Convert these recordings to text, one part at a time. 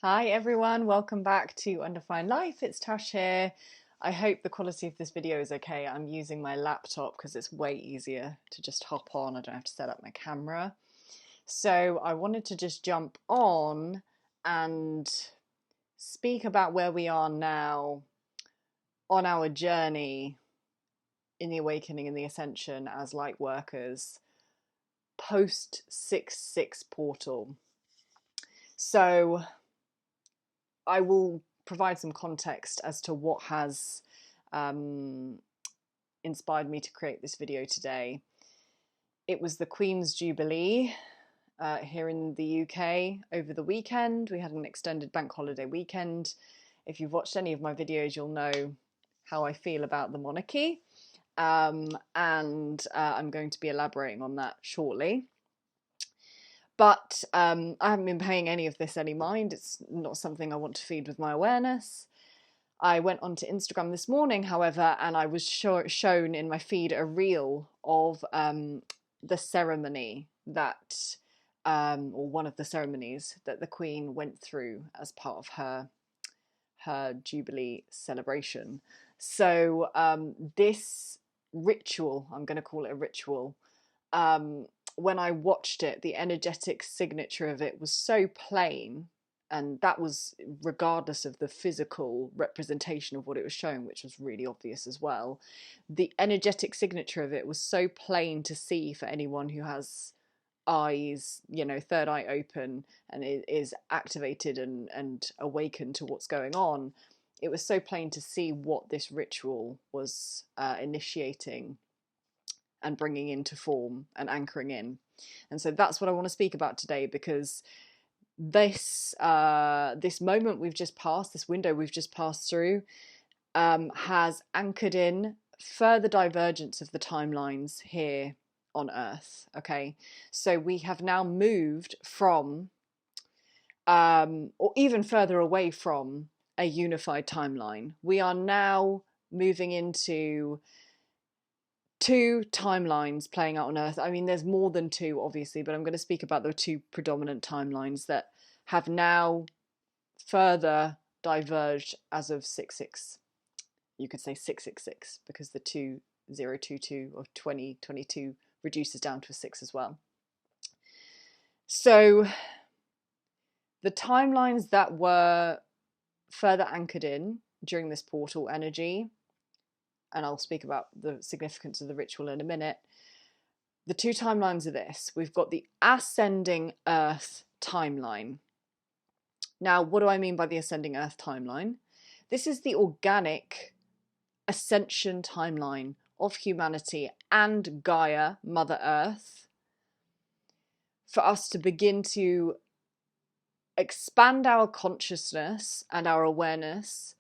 Hi everyone, welcome back to Undefined Life. It's Tash here. I hope the quality of this video is okay. I'm using my laptop because it's way easier to just hop on. I don't have to set up my camera. So I wanted to just jump on and speak about where we are now on our journey in the awakening and the ascension as light workers post 6/6 portal. So I will provide some context as to what has inspired me to create this video today. It was the Queen's Jubilee here in the UK over the weekend. We had an extended bank holiday weekend. If you've watched any of my videos, you'll know how I feel about the monarchy. And I'm going to be elaborating on that shortly. But I haven't been paying any of this any mind. It's not something I want to feed with my awareness. I went onto Instagram this morning, however, and I was shown in my feed a reel of the ceremony that, or one of the ceremonies that the Queen went through as part of her Jubilee celebration. So this ritual, I'm going to call it a ritual, when I watched it, the energetic signature of it was so plain, and that was regardless of the physical representation of what it was showing, which was really obvious as well. The energetic signature of it was so plain to see for anyone who has eyes, you know, third eye open and is activated and awakened to what's going on. It was so plain to see what this ritual was initiating and bringing into form and anchoring in. And so that's what I want to speak about today, because this moment we've just passed, this window we've just passed through, has anchored in further divergence of the timelines here on Earth. Okay, so we have now moved from, or even further away from, a unified timeline. We are now moving into two timelines playing out on Earth. I mean, there's more than two, obviously, but I'm going to speak about the two predominant timelines that have now further diverged as of 6/6. You could say 6/6/6 because the 2022 of 2022 reduces down to a 6 as well. So the timelines that were further anchored in during this portal energy, and I'll speak about the significance of the ritual in a minute. The two timelines are this. We've got the ascending Earth timeline. Now, what do I mean by the ascending Earth timeline? This is the organic ascension timeline of humanity and Gaia, Mother Earth, for us to begin to expand our consciousness and our awareness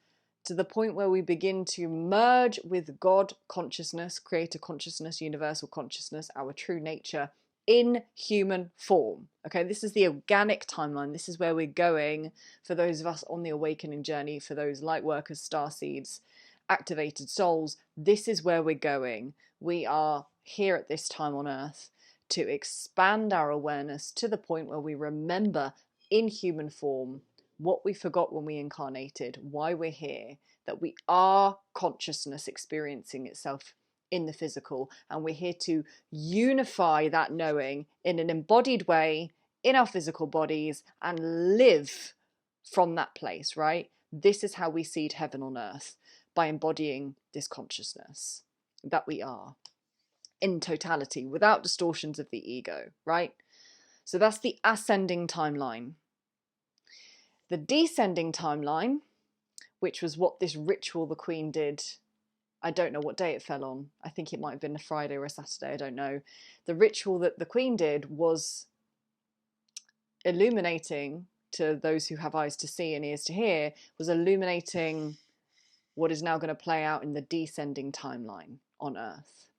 to the point where we begin to merge with God consciousness, creator consciousness, universal consciousness, our true nature in human form. Okay, this is the organic timeline. This is where we're going for those of us on the awakening journey, for those light workers, starseeds, activated souls. This is where we're going. We are here at this time on Earth to expand our awareness to the point where we remember in human form what we forgot when we incarnated, why we're here, that we are consciousness experiencing itself in the physical, and we're here to unify that knowing in an embodied way in our physical bodies and live from that place, right? This is how we seed heaven on earth, by embodying this consciousness that we are in totality, without distortions of the ego, right? So that's the ascending timeline. The descending timeline, which was what this ritual the Queen did, I don't know what day it fell on. I think it might have been a Friday or a Saturday, I don't know. The ritual that the Queen did was illuminating, to those who have eyes to see and ears to hear, was illuminating what is now going to play out in the descending timeline on Earth.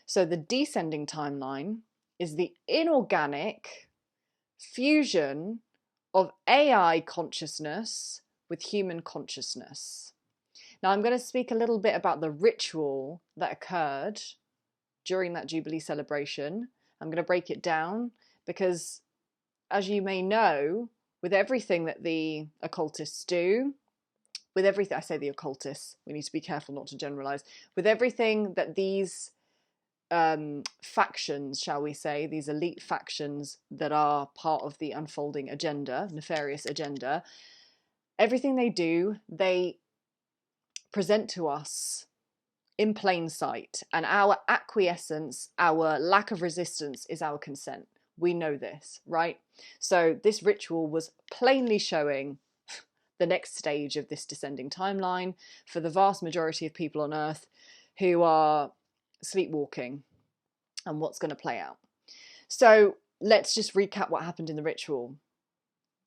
So the descending timeline is the inorganic fusion of AI consciousness with human consciousness. Now I'm going to speak a little bit about the ritual that occurred during that Jubilee celebration. I'm going to break it down because, as you may know, with everything that the occultists do, with everything, I say the occultists, we need to be careful not to generalize, with everything that these factions, shall we say, these elite factions that are part of the unfolding agenda, nefarious agenda, everything they do, they present to us in plain sight, and our acquiescence, our lack of resistance is our consent. We know this, right? So this ritual was plainly showing the next stage of this descending timeline for the vast majority of people on Earth who are sleepwalking and what's going to play out. So let's just recap what happened in the ritual.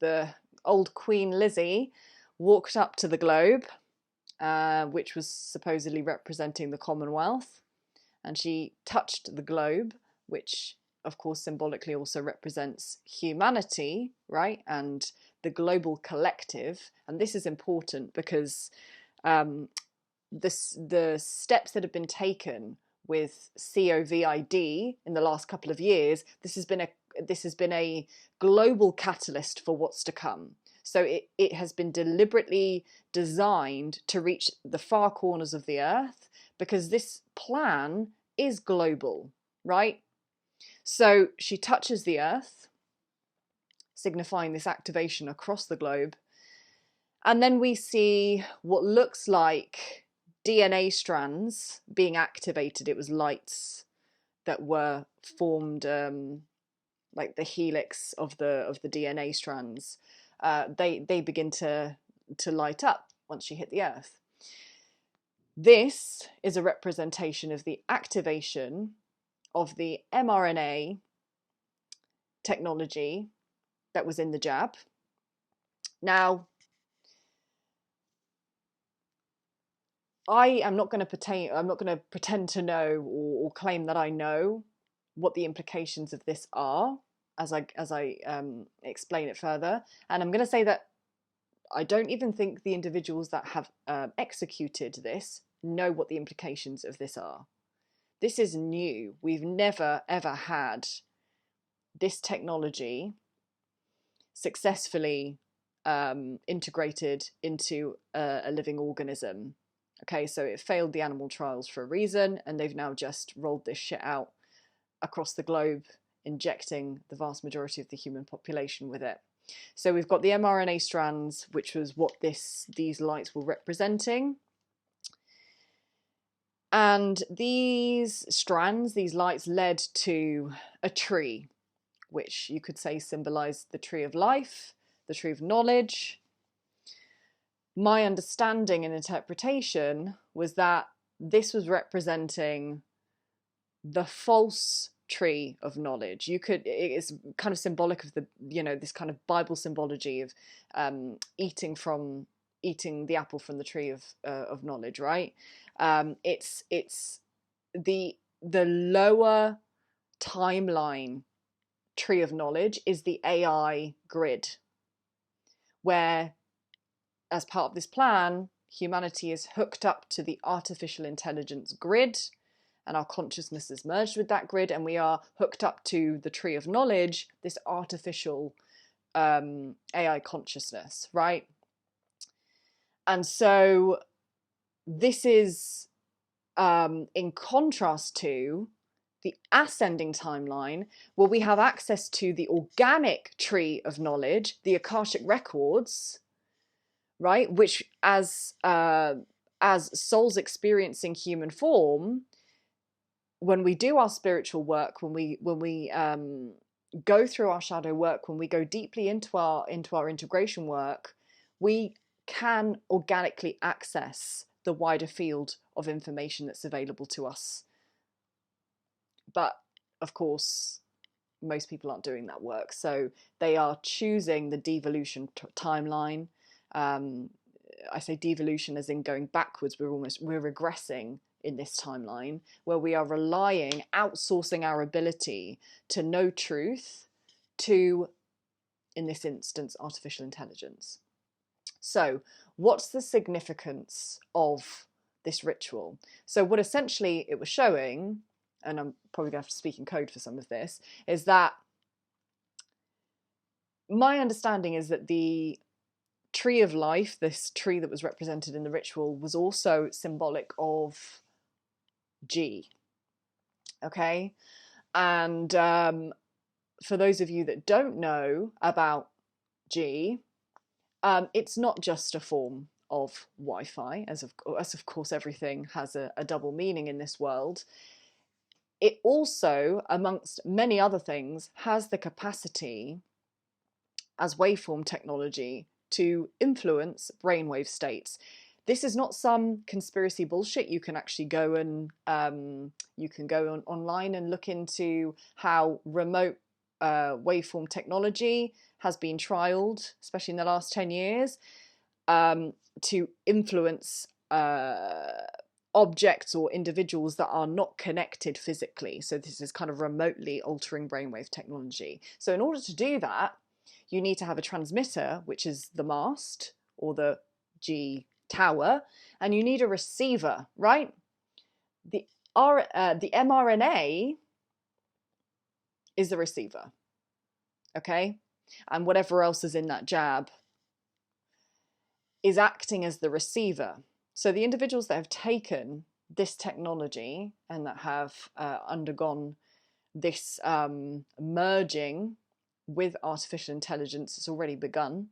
The old Queen Lizzie walked up to the globe, which was supposedly representing the Commonwealth, and she touched the globe, which of course symbolically also represents humanity, right, and the global collective. And this is important because the steps that have been taken with COVID in the last couple of years, this has been a global catalyst for what's to come. So it has been deliberately designed to reach the far corners of the earth, because this plan is global, right? So she touches the earth, signifying this activation across the globe. And then we see what looks like DNA strands being activated. It was lights that were formed, like the helix of the DNA strands. They begin to light up once she hit the earth. This is a representation of the activation of the mRNA technology that was in the jab. Now, I'm not going to pretend to know or claim that I know what the implications of this are as I explain it further. And I'm going to say that I don't even think the individuals that have executed this know what the implications of this are. This is new. We've never ever had this technology successfully integrated into a living organism. Okay, so it failed the animal trials for a reason, and they've now just rolled this shit out across the globe, injecting the vast majority of the human population with it. So we've got the mRNA strands, which was what these lights were representing. And these strands, these lights, led to a tree, which you could say symbolized the tree of life, the tree of knowledge. My understanding and interpretation was that this was representing the false tree of knowledge. It's kind of symbolic of this kind of Bible symbology of eating the apple from the tree of knowledge, right? It's the lower timeline tree of knowledge is the AI grid, where as part of this plan, humanity is hooked up to the artificial intelligence grid, and our consciousness is merged with that grid, and we are hooked up to the tree of knowledge, this artificial AI consciousness, right? And so this is in contrast to the ascending timeline, where we have access to the organic tree of knowledge, the Akashic records, right? Which as souls experiencing human form, when we do our spiritual work, when we go through our shadow work, when we go deeply into our integration work, we can organically access the wider field of information that's available to us. But of course, most people aren't doing that work, so they are choosing the devolution timeline. I say devolution as in going backwards. We're regressing in this timeline, where we are outsourcing our ability to know truth to, in this instance, artificial intelligence. So what's the significance of this ritual? So what essentially it was showing, and I'm probably going to have to speak in code for some of this, is that my understanding is that the tree of life, this tree that was represented in the ritual, was also symbolic of G. Okay, and for those of you that don't know about G, it's not just a form of Wi-Fi, as of course everything has a double meaning in this world. It also, amongst many other things, has the capacity as waveform technology to influence brainwave states. This is not some conspiracy bullshit. You can actually go and you can go online and look into how remote waveform technology has been trialed, especially in the last 10 years, to influence objects or individuals that are not connected physically. So this is kind of remotely altering brainwave technology. So in order to do that, you need to have a transmitter, which is the mast or the G tower, and you need a receiver, right? The mRNA is the receiver, okay? And whatever else is in that jab is acting as the receiver. So the individuals that have taken this technology and that have undergone this merging with artificial intelligence, it's already begun.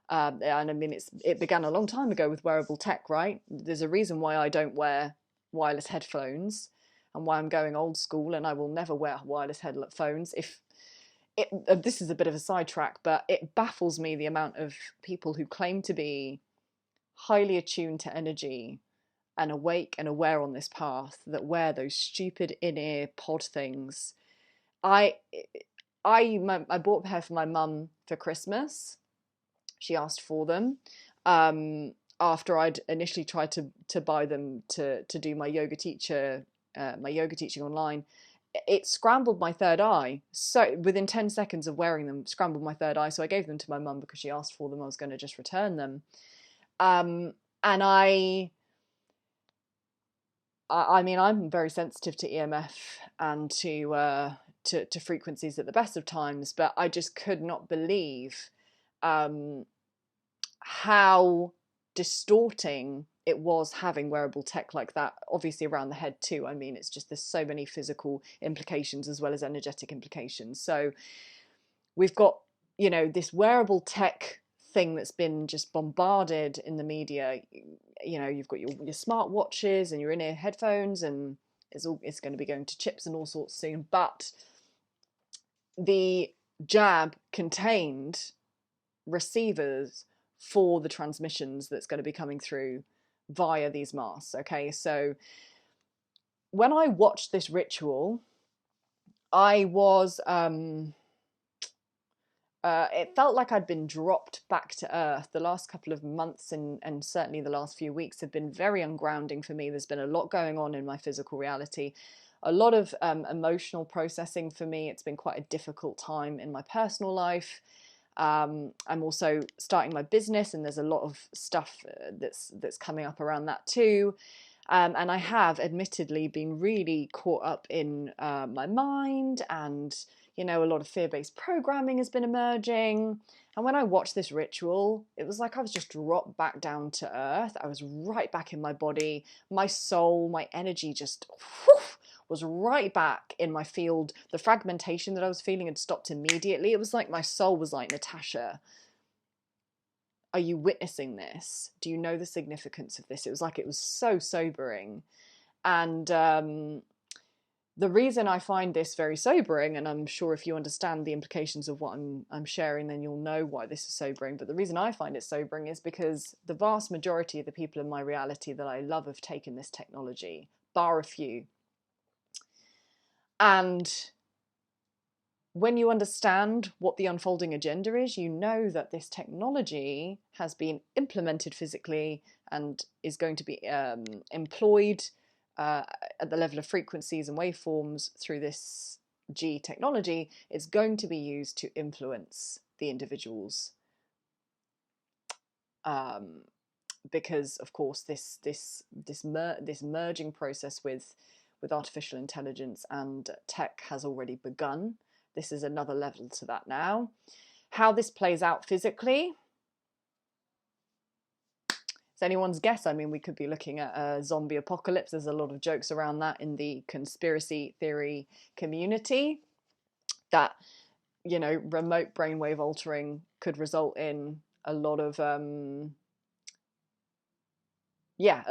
And I mean, it began a long time ago with wearable tech, right? There's a reason why I don't wear wireless headphones and why I'm going old school, and I will never wear wireless headphones. This is a bit of a sidetrack, but it baffles me the amount of people who claim to be highly attuned to energy and awake and aware on this path that wear those stupid in-ear pod things. I bought a pair for my mum for Christmas. She asked for them after I'd initially tried to buy them to do my yoga teaching online. It scrambled my third eye. So within 10 seconds of wearing them, scrambled my third eye. So I gave them to my mum because she asked for them. I was going to just return them. And I mean, I'm very sensitive to EMF and to frequencies at the best of times, but I just could not believe how distorting it was having wearable tech like that, obviously around the head too. I mean, it's just, there's so many physical implications as well as energetic implications. So we've got, you know, this wearable tech thing that's been just bombarded in the media. You know, you've got your smart watches and your in-ear headphones, and it's going to be going to chips and all sorts soon. But the jab contained receivers for the transmissions that's going to be coming through via these masks. Okay, so when I watched this ritual, I was it felt like I'd been dropped back to earth. The last couple of months and certainly the last few weeks have been very ungrounding for me. There's been a lot going on in my physical reality, a lot of emotional processing for me. It's been quite a difficult time in my personal life. I'm also starting my business, and there's a lot of stuff that's coming up around that too. And I have admittedly been really caught up in my mind, and you know, a lot of fear-based programming has been emerging. And when I watched this ritual, it was like I was just dropped back down to earth. I was right back in my body, my soul, my energy just was right back in my field. The fragmentation that I was feeling had stopped immediately. It was like my soul was like, Natasha, are you witnessing this? Do you know the significance of this? It was like, it was so sobering. And the reason I find this very sobering, and I'm sure if you understand the implications of what I'm sharing, then you'll know why this is sobering. But the reason I find it sobering is because the vast majority of the people in my reality that I love have taken this technology, bar a few. And when you understand what the unfolding agenda is, you know that this technology has been implemented physically and is going to be employed at the level of frequencies and waveforms through this G technology. It's going to be used to influence the individuals, because of course this merging process with artificial intelligence and tech has already begun. This is another level to that now. How this plays out physically, it's anyone's guess. I mean, we could be looking at a zombie apocalypse. There's a lot of jokes around that in the conspiracy theory community, that, you know, remote brainwave altering could result in a lot of a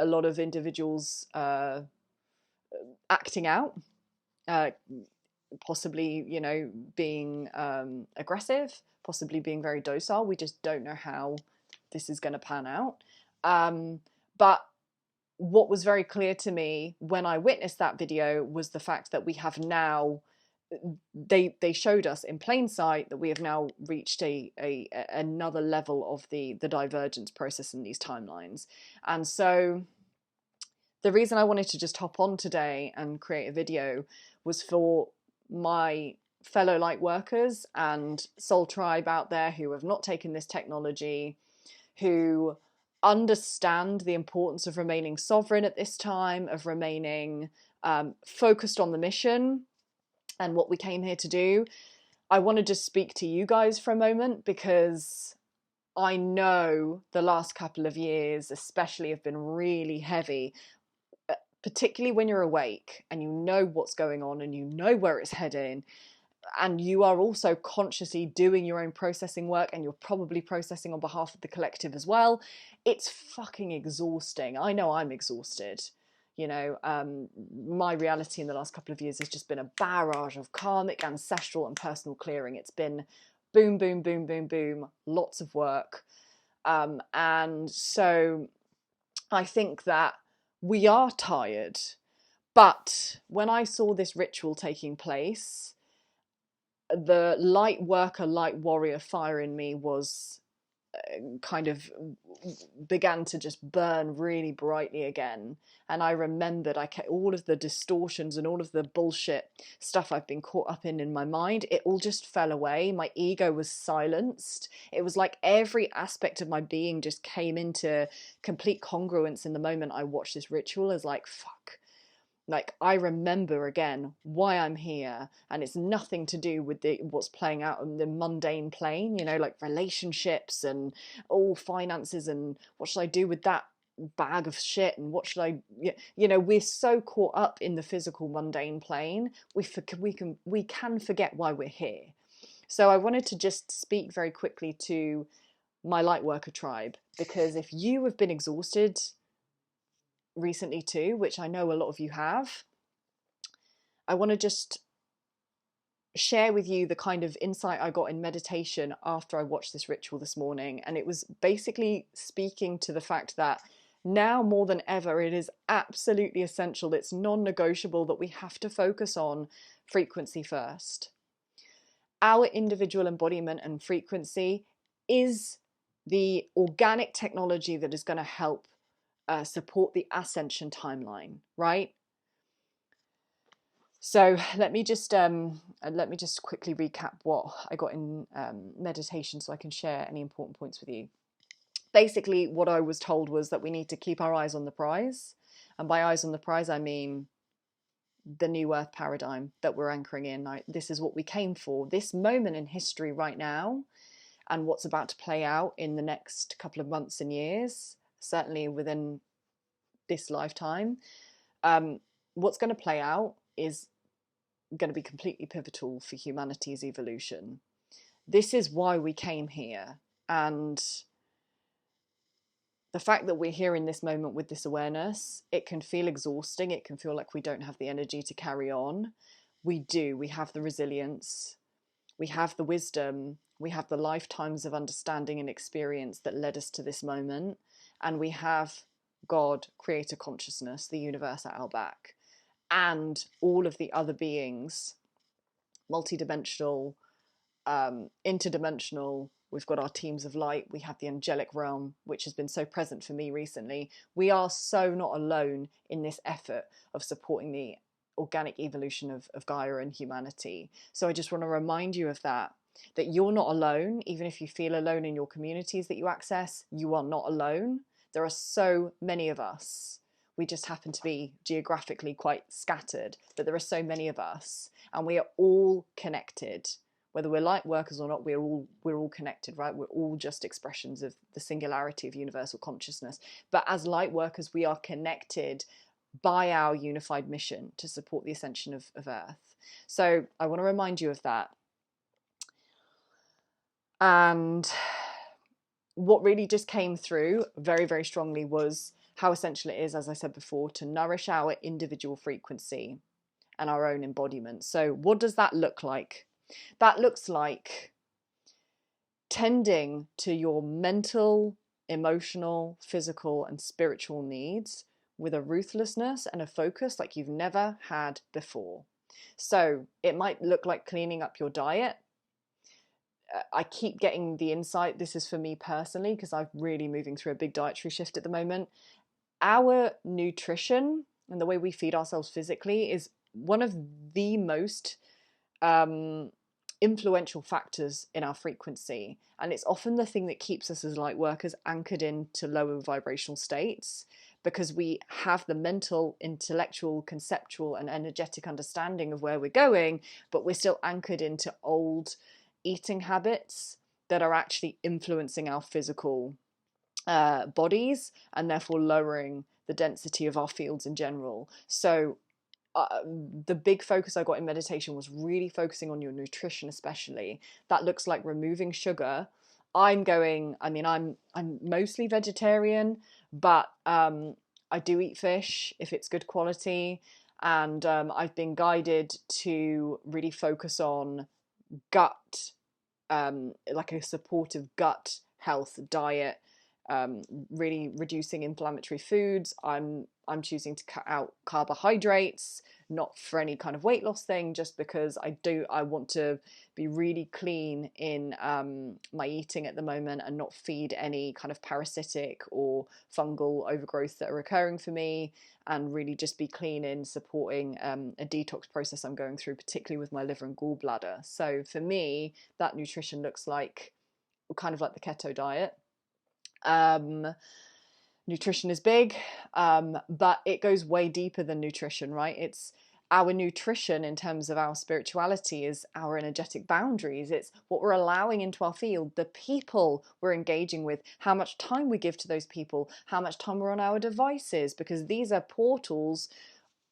lot of individuals acting out, possibly, you know, being aggressive, possibly being very docile. We just don't know how this is going to pan out. But what was very clear to me when I witnessed that video was the fact that we have now, they showed us in plain sight that we have now reached another level of the divergence process in these timelines. And so the reason I wanted to just hop on today and create a video was for my fellow light workers and soul tribe out there who have not taken this technology, who understand the importance of remaining sovereign at this time, of remaining focused on the mission and what we came here to do. I want to just speak to you guys for a moment, because I know the last couple of years especially have been really heavy, particularly when you're awake and you know what's going on and you know where it's heading, and you are also consciously doing your own processing work, and you're probably processing on behalf of the collective as well. It's fucking exhausting. I know I'm exhausted. You know, my reality in the last couple of years has just been a barrage of karmic, ancestral and personal clearing. It's been boom, boom, boom, boom, boom, lots of work. And so I think that we are tired. But when I saw this ritual taking place, the light worker, light warrior fire in me was kind of began to just burn really brightly again. And I remembered all of the distortions and all of the bullshit stuff I've been caught up in my mind. It all just fell away. My ego was silenced. It was like every aspect of my being just came into complete congruence in the moment I watched this ritual, as like, fuck. Like, I remember again why I'm here, and it's nothing to do with what's playing out on the mundane plane, you know, like relationships and all finances and what should I do with that bag of shit, and what should I, you know, we're so caught up in the physical mundane plane, we can forget why we're here. So I wanted to just speak very quickly to my Lightworker tribe, because if you have been exhausted recently too, which I know a lot of you have, I want to just share with you the kind of insight I got in meditation after I watched this ritual this morning. And it was basically speaking to the fact that now more than ever, it is absolutely essential, it's non-negotiable, that we have to focus on frequency first. Our individual embodiment and frequency is the organic technology that is going to help support the Ascension timeline, right? So let me just quickly recap what I got in meditation, so I can share any important points with you. Basically, what I was told was that we need to keep our eyes on the prize, and by eyes on the prize, I mean the new Earth paradigm that we're anchoring in. This is what we came for. This moment in history right now, and what's about to play out in the next couple of months and years, certainly within this lifetime, what's going to play out is going to be completely pivotal for humanity's evolution. This is why we came here, and the fact that we're here in this moment with this awareness, it can feel exhausting. It can feel like we don't have the energy to carry on. We do. We have the resilience. We have the wisdom. We have the lifetimes of understanding and experience that led us to this moment. And we have God, creator consciousness, the universe at our back, and all of the other beings, multidimensional, interdimensional. We've got our teams of light. We have the angelic realm, which has been so present for me recently. We are so not alone in this effort of supporting the organic evolution of Gaia and humanity. So I just want to remind you of that you're not alone. Even if you feel alone in your communities that you access, you are not alone. There are so many of us. We just happen to be geographically quite scattered, but there are so many of us, and we are all connected. Whether we're light workers or not, we're all connected, right? We're all just expressions of the singularity of universal consciousness. But as light workers, we are connected by our unified mission to support the ascension of Earth. So I want to remind you of that. And what really just came through very, very strongly was how essential it is, as I said before, to nourish our individual frequency and our own embodiment. So what does that look like? That looks like tending to your mental, emotional, physical, and spiritual needs with a ruthlessness and a focus like you've never had before. So it might look like cleaning up your diet. I keep getting the insight, this is for me personally, because I'm really moving through a big dietary shift at the moment. Our nutrition and the way we feed ourselves physically is one of the most influential factors in our frequency. And it's often the thing that keeps us as light workers anchored into lower vibrational states, because we have the mental, intellectual, conceptual, and energetic understanding of where we're going, but we're still anchored into old eating habits that are actually influencing our physical bodies, and therefore lowering the density of our fields in general. So the big focus I got in meditation was really focusing on your nutrition, especially. That looks like removing sugar. I'm mostly vegetarian, but I do eat fish if it's good quality, and I've been guided to really focus on gut, like a supportive gut health diet, really reducing inflammatory foods. I'm choosing to cut out carbohydrates, not for any kind of weight loss thing, just because I want to be really clean in my eating at the moment and not feed any kind of parasitic or fungal overgrowth that are occurring for me, and really just be clean in supporting a detox process I'm going through, particularly with my liver and gallbladder. So for me, that nutrition looks like kind of like the keto diet. Nutrition is big, but it goes way deeper than nutrition, right? It's our nutrition in terms of our spirituality is our energetic boundaries. It's what we're allowing into our field, the people we're engaging with, how much time we give to those people, how much time we're on our devices, because these are portals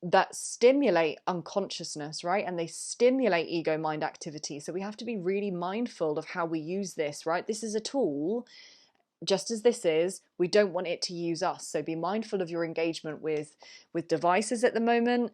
that stimulate unconsciousness, right? And they stimulate ego mind activity. So we have to be really mindful of how we use this, right? This is a tool. Just as this is, we don't want it to use us. So be mindful of your engagement with devices at the moment,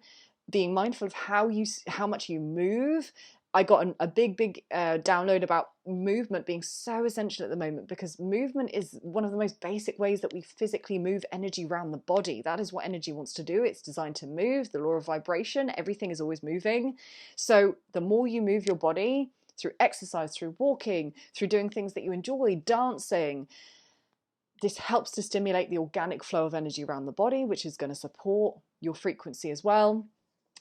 being mindful of how much you move. I got a big download about movement being so essential at the moment, because movement is one of the most basic ways that we physically move energy around the body. That is what energy wants to do. It's designed to move. The law of vibration, everything is always moving. So the more you move your body through exercise, through walking, through doing things that you enjoy, dancing, this helps to stimulate the organic flow of energy around the body, which is going to support your frequency as well.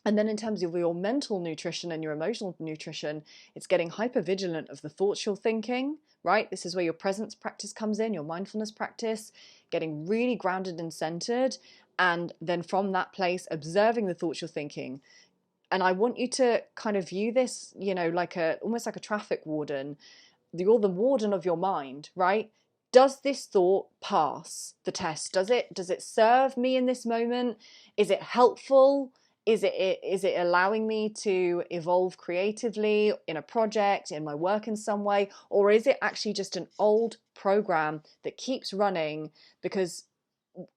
And then in terms of your mental nutrition and your emotional nutrition, it's getting hyper vigilant of the thoughts you're thinking, right? This is where your presence practice comes in, your mindfulness practice, getting really grounded and centered. And then from that place, observing the thoughts you're thinking. And I want you to kind of view this, like almost like a traffic warden. You're the warden of your mind, right? Does this thought pass the test? Does it serve me in this moment? Is it helpful? Is it allowing me to evolve creatively in a project, in my work in some way? Or is it actually just an old program that keeps running? Because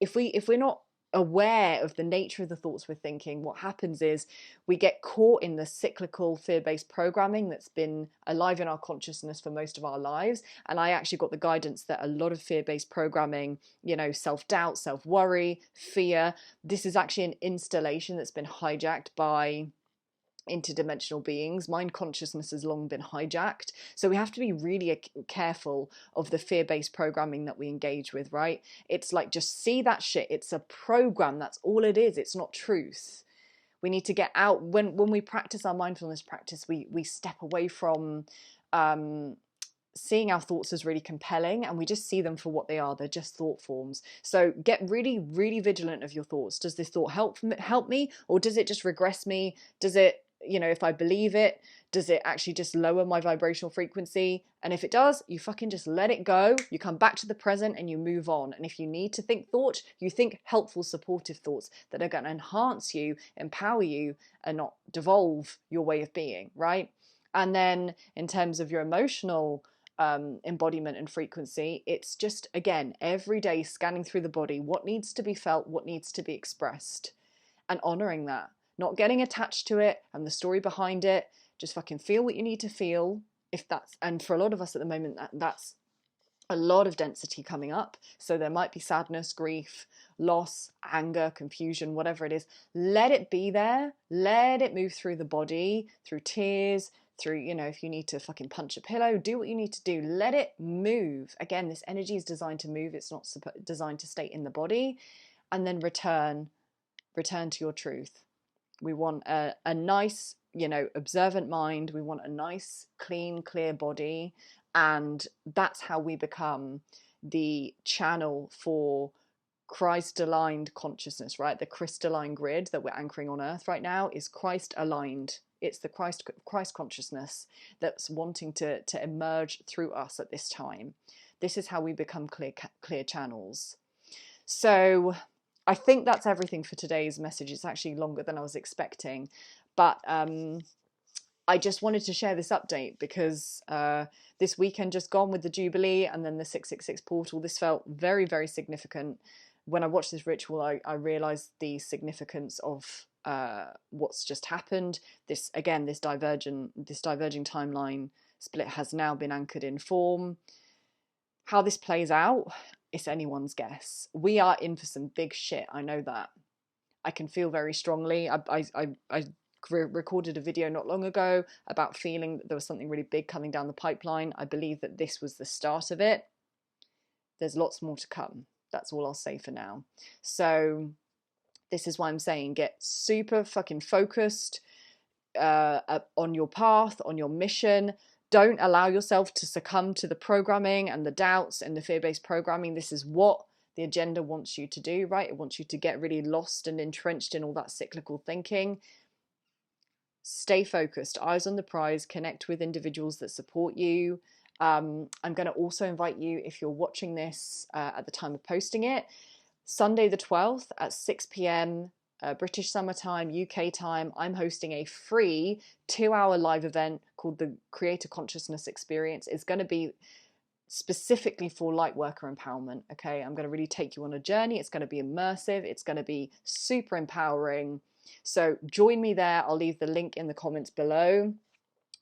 if we're not aware of the nature of the thoughts we're thinking, what happens is we get caught in the cyclical fear-based programming that's been alive in our consciousness for most of our lives. And I actually got the guidance that a lot of fear-based programming, self-doubt, self-worry, fear, this is actually an installation that's been hijacked by interdimensional beings. Mind consciousness has long been hijacked. So we have to be really careful of the fear-based programming that we engage with, right? It's like, just see that shit. It's a program. That's all it is. It's not truth. We need to get out. When we practice our mindfulness practice, we step away from seeing our thoughts as really compelling, and we just see them for what they are. They're just thought forms. So get really, really vigilant of your thoughts. Does this thought help me, or does it just regress me? Does it you know, if I believe it, does it actually just lower my vibrational frequency? And if it does, you fucking just let it go. You come back to the present and you move on. And if you need to think thought, you think helpful, supportive thoughts that are going to enhance you, empower you, and not devolve your way of being, right? And then in terms of your emotional embodiment and frequency, it's just, again, every day scanning through the body, what needs to be felt, what needs to be expressed, and honoring that, not getting attached to it and the story behind it. Just fucking feel what you need to feel. If that's, and for a lot of us at the moment, that's a lot of density coming up. So there might be sadness, grief, loss, anger, confusion, whatever it is. Let it be there. Let it move through the body, through tears, through, you know, if you need to fucking punch a pillow, do what you need to do. Let it move. Again, this energy is designed to move. It's not designed to stay in the body. And then return to your truth. We want a nice, you know, observant mind. We want a nice, clean, clear body. And that's how we become the channel for Christ-aligned consciousness, right? The crystalline grid that we're anchoring on Earth right now is Christ-aligned. It's the Christ consciousness that's wanting to emerge through us at this time. This is how we become clear channels. So I think that's everything for today's message. It's actually longer than I was expecting, but I just wanted to share this update because this weekend just gone with the Jubilee and then the 666 portal, this felt very, very significant. When I watched this ritual, I realized the significance of what's just happened. This, again, this diverging timeline split has now been anchored in form. How this plays out, it's anyone's guess. We are in for some big shit. I know that. I can feel very strongly. I recorded a video not long ago about feeling that there was something really big coming down the pipeline. I believe that this was the start of it. There's lots more to come. That's all I'll say for now. So this is why I'm saying get super fucking focused on your path, on your mission. Don't allow yourself to succumb to the programming and the doubts and the fear-based programming. This is what the agenda wants you to do, right? It wants you to get really lost and entrenched in all that cyclical thinking. Stay focused, eyes on the prize, connect with individuals that support you. I'm going to also invite you, if you're watching this at the time of posting it, Sunday the 12th at 6 p.m. British summertime, UK time, I'm hosting a free 2-hour live event called the Creator Consciousness Experience. It's going to be specifically for Lightworker empowerment. Okay, I'm going to really take you on a journey. It's going to be immersive. It's going to be super empowering. So join me there. I'll leave the link in the comments below.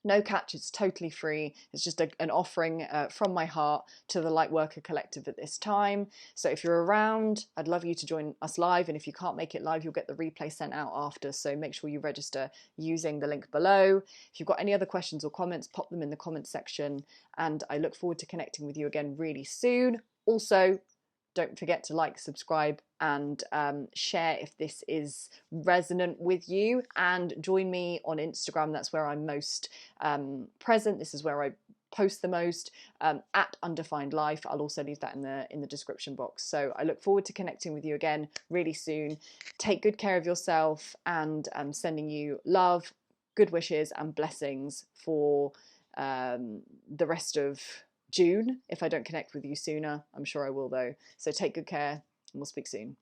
No catch, it's totally free. It's just an offering from my heart to the Lightworker Collective at this time. So if you're around, I'd love you to join us live. And if you can't make it live, you'll get the replay sent out after. So make sure you register using the link below. If you've got any other questions or comments, pop them in the comments section. And I look forward to connecting with you again really soon. Also, don't forget to like, subscribe, and share if this is resonant with you. And join me on Instagram. That's where I'm most present. This is where I post the most, at Undefined Life. I'll also leave that in the description box. So I look forward to connecting with you again really soon. Take good care of yourself, and I'm sending you love, good wishes, and blessings for the rest of June. If I don't connect with you sooner, I'm sure I will though. So take good care, and we'll speak soon.